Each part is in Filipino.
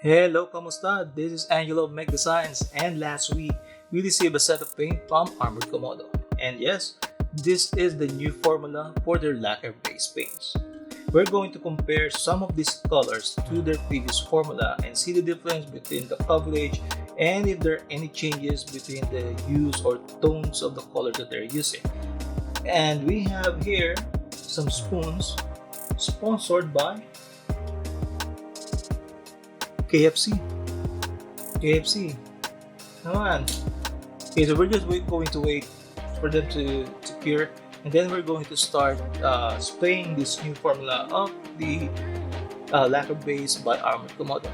Hello, kamusta? This is Angelo of Make Designs, and last week we received a set of paint from Armored Komodo. And yes, this is the new formula for their lacquer-based paints. We're going to compare some of these colors to their previous formula and see the difference between the coverage and if there are any changes between the hues or tones of the colors that they're using. And we have here some spoons sponsored by KFC. KFC. Come on. Okay, so we're just going to wait for them to cure, and then we're going to start spraying this new formula of the lacquer base by Armored Komodo.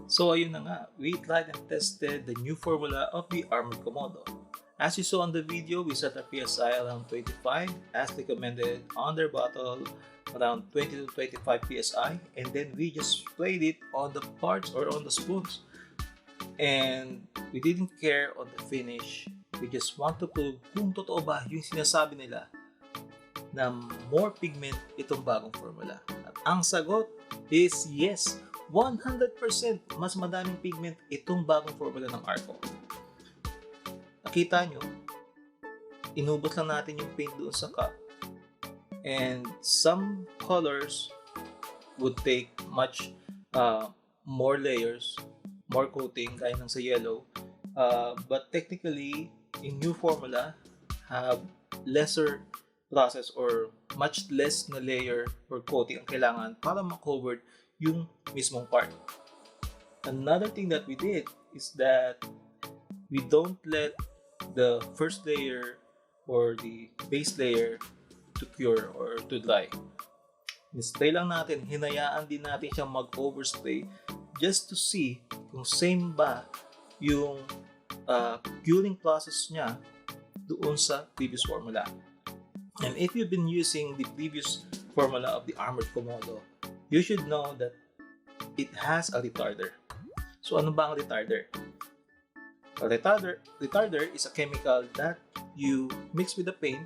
So ayun na nga, we tried and tested the new formula of the Armored Komodo. As you saw on the video, we set our PSI around 25 as recommended on their bottle, around 20 to 25 PSI, and then we just sprayed it on the parts or on the spoons. And we didn't care on the finish. We just want to prove kung totoo ba yung sinasabi nila na more pigment itong bagong formula? At ang sagot is yes, 100% mas madaming pigment itong bagong formula ng Arkom. Nakita nyo, inubos lang natin yung paint doon sa cup. And some colors would take much more layers, more coating, gaya ng sa yellow. But technically, in new formula, have lesser process or much less na layer or coating ang kailangan para ma-cover yung mismong part. Another thing that we did is that we don't let the first layer or the base layer to cure or to dry. Spray lang natin, hinayaan din natin siyang mag-overspray just to see kung same ba yung curing process niya doon sa previous formula. And if you've been using the previous formula of the Armored Komodo, you should know that it has a retarder. So ano ba ang retarder? A retarder is a chemical that you mix with the paint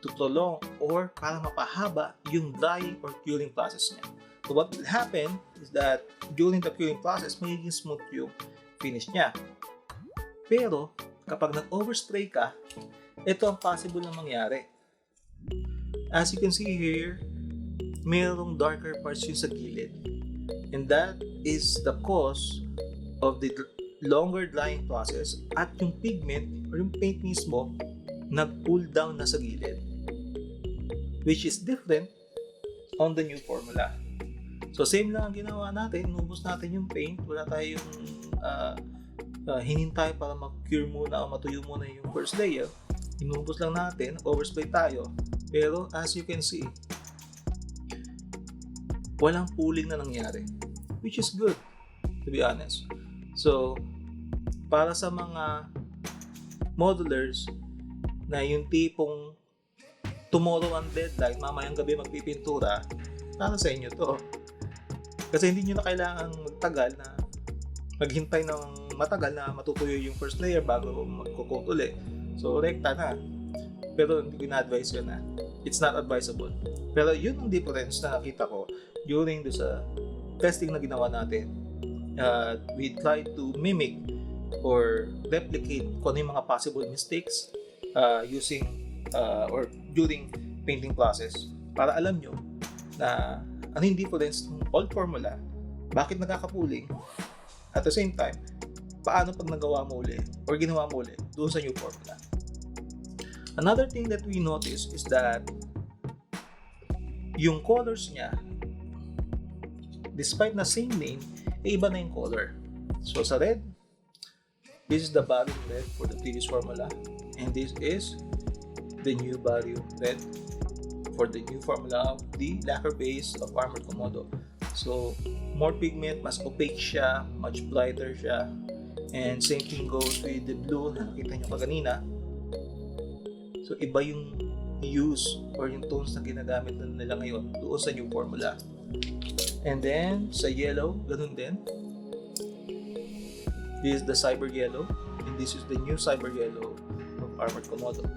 to prolong or para mapahaba yung drying or curing process niya. So what will happen is that during the curing process, magiging smooth yung finish niya. Pero kapag nag-overspray ka, ito ang possible na mangyari. As you can see here, mayroong darker parts yun sa gilid. And that is the cause of the longer drying process at yung pigment or yung paint mismo nag-pull down na sa gilid, which is different on the new formula. So same lang ang ginawa natin, inubos natin yung paint, wala tayong hinintay para mag-cure muna o matuyo muna yung first layer. Inubos lang natin, overspray tayo, pero as you can see, walang pooling na nangyari, which is good, to be honest. So para sa mga modelers na yung tipong tomorrow ang deadline, mamayang gabi magpipintura, para sa inyo to. Kasi hindi nyo na kailangan magtagal na maghintay ng matagal na matutuyo yung first layer bago magkukot ulit. So rekta na. Pero hindi ko na-advise yun na. It's not advisable. Pero yun ang difference na nakita ko during sa testing na ginawa natin. We try to mimic or replicate kung ano yung mga possible mistakes using or during painting process para alam nyo na ano yung difference ng old formula, bakit nagkakapuling, at the same time, paano pag nagawa mo ulit or ginawa mo ulit doon sa new formula. Another thing that we notice is that yung colors niya, despite na same name, iba na yung color. So sa red, this is the value red for the previous formula, and this is the new value red for the new formula of the lacquer base of Armored Komodo. So more pigment, mas opaque siya, much brighter siya, and same thing goes with the blue na nakita nyo kanina. So iba yung use or yung tones na ginagamit na nila ngayon doon sa new formula. And then sa yellow, ganun din. This is the cyber yellow, and this is the new cyber yellow of Armored Komodo.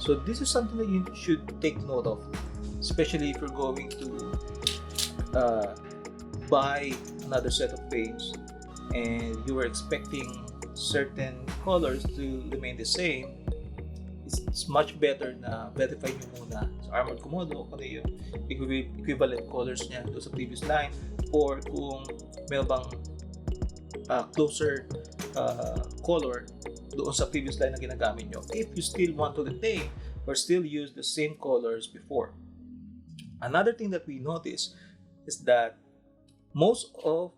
So this is something that you should take note of, especially if you're going to buy another set of paints and you were expecting certain colors to remain the same. It's much better na verify nyo muna sa Armored Komodo kung ano yung equivalent colors niya doon sa previous line, or kung may bang closer color doon sa previous line na ginagamit nyo, if you still want to retain or still use the same colors before. Another thing that we notice is that most of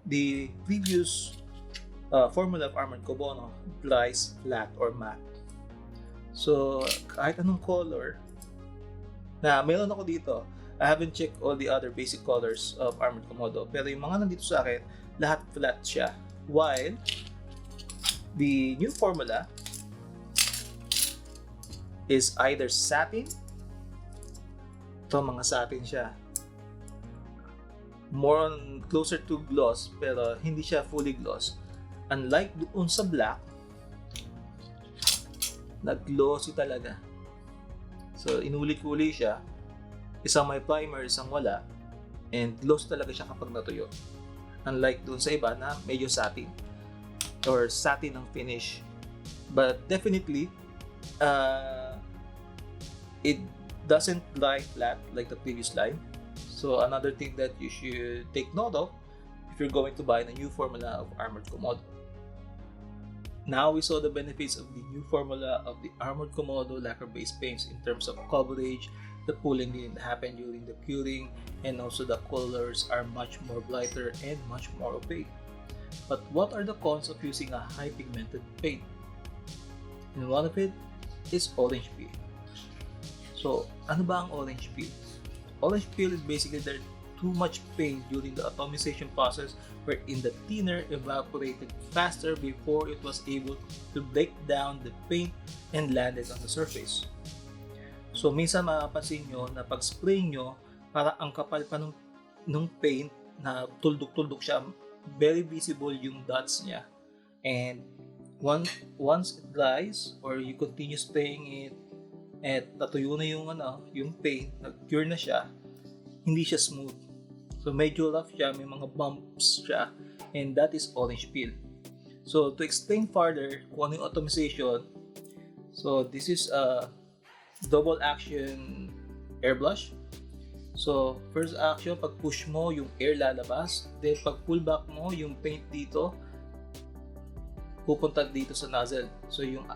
the previous formula of Armored Komodo dries flat or matte. So kahit anong color na meron ako dito, I haven't checked all the other basic colors of Armored Komodo, pero yung mga nandito sa akin, lahat flat siya. While the new formula is either satin, ito mga satin siya, more on closer to gloss pero hindi siya fully gloss. Unlike doon sa black, nag-glossy talaga. So inulit-uli siya, isang may primer, isang wala, and gloss talaga siya kapag natuyo. Unlike dun sa iba na medyo satin or satin ang finish. But definitely, it doesn't dry flat like the previous line. So another thing that you should take note of if you're going to buy the new formula of Armored Komodo. Now we saw the benefits of the new formula of the Armored Komodo lacquer-based paints in terms of coverage. The pooling didn't happen during the curing, and also the colors are much more brighter and much more opaque. But what are the cons of using a high pigmented paint? And one of it is orange peel. So ano ba ang orange peel? Orange peel is basically there's too much paint during the atomization process, wherein the thinner evaporated faster before it was able to break down the paint and landed on the surface. So minsan mapapansin nyo na pag spray nyo, para ang kapal pa nung paint na tuldok-tuldok siya, very visible yung dots niya. And once it dries or you continue spraying it at natuyo na yung paint, nag-cure na siya, hindi siya smooth. So medyo rough siya, may mga bumps siya, and that is orange peel. So to explain further kung ano yung atomization, so this is a double action airbrush. So first action, pag push mo, yung air lalabas. Then pag pull back mo, yung paint dito pupunta dito sa nozzle. So yung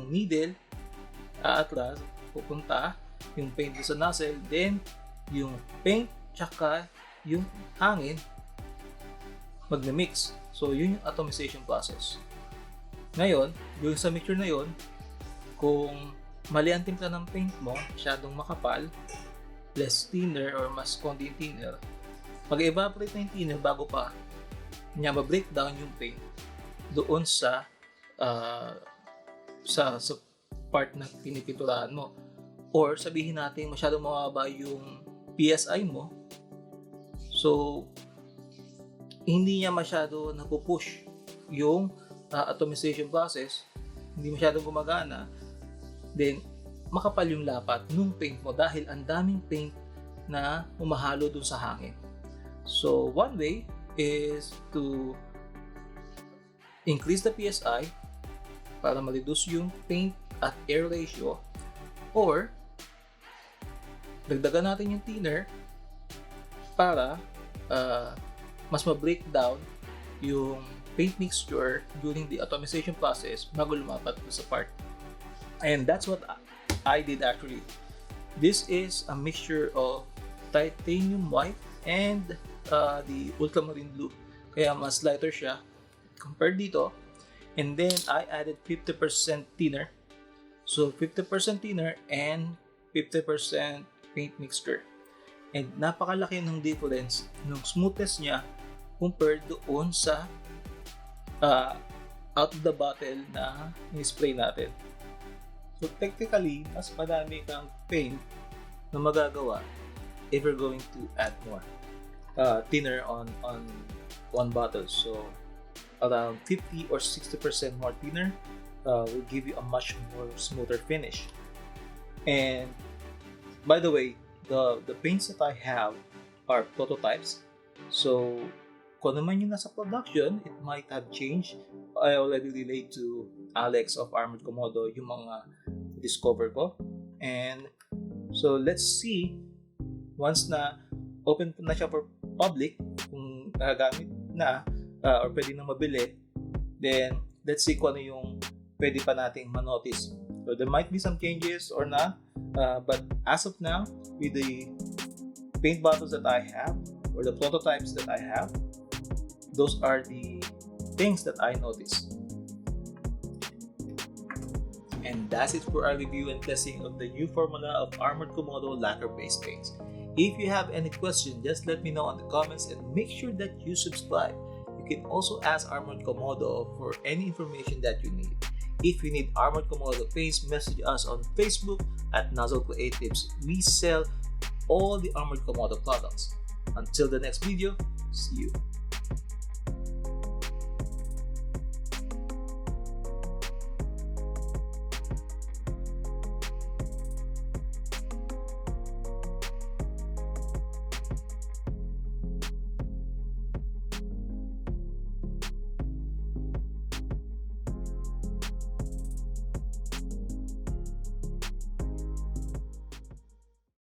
needle aatras, pupunta yung paint dito sa nozzle. Then yung paint tsaka yung hangin magna-mix. So yun yung atomization process. Ngayon, yung sa mixture na yun, kung mali ang timpla ng paint mo, masyadong makapal, less thinner or mas konti yung thinner, mag-evaporate na yung thinner bago pa niya ma-break down yung paint doon sa part na pinipinturahan mo. Or sabihin natin masyadong mababa yung PSI mo, so hindi niya masyado napupush yung atomization process, hindi masyadong gumagana, then makapal yung lapat nung paint mo dahil ang daming paint na umahalo dun sa hangin. So one way is to increase the PSI para ma-reduce yung paint at air ratio, or dagdagan natin yung thinner para mas ma-break down yung paint mixture during the atomization process bago lumapat sa part. And that's what I did actually. This is a mixture of titanium white and the ultramarine blue. Kaya mas lighter siya compared dito. And then I added 50% thinner. So 50% thinner and 50% paint mixture. And napakalaki ng difference ng smoothness niya compared doon sa out of the bottle na in-spray natin. So technically, mas madami kang paint na magagawa if you're going to add more thinner on one bottle. So around 50 or 60% more thinner will give you a much more smoother finish. And by the way, the paints that I have are prototypes. So kung naman yung nasa production, it might have changed. I already relayed to Alex of Armored Komodo yung mga discover ko. And so let's see, once na open na siya for public, kung nagagamit na or pwede na mabili, then let's see kung ano yung pwede pa nating manotice. So there might be some changes or not, but as of now, with the paint bottles that I have or the prototypes that I have, those are the things that I noticed. And that's it for our review and testing of the new formula of Armored Komodo lacquer-based paints. If you have any question, just let me know in the comments and make sure that you subscribe. You can also ask Armored Komodo for any information that you need. If you need Armored Komodo paints, message us on Facebook at NozzleCreatives. We sell all the Armored Komodo products. Until the next video, see you.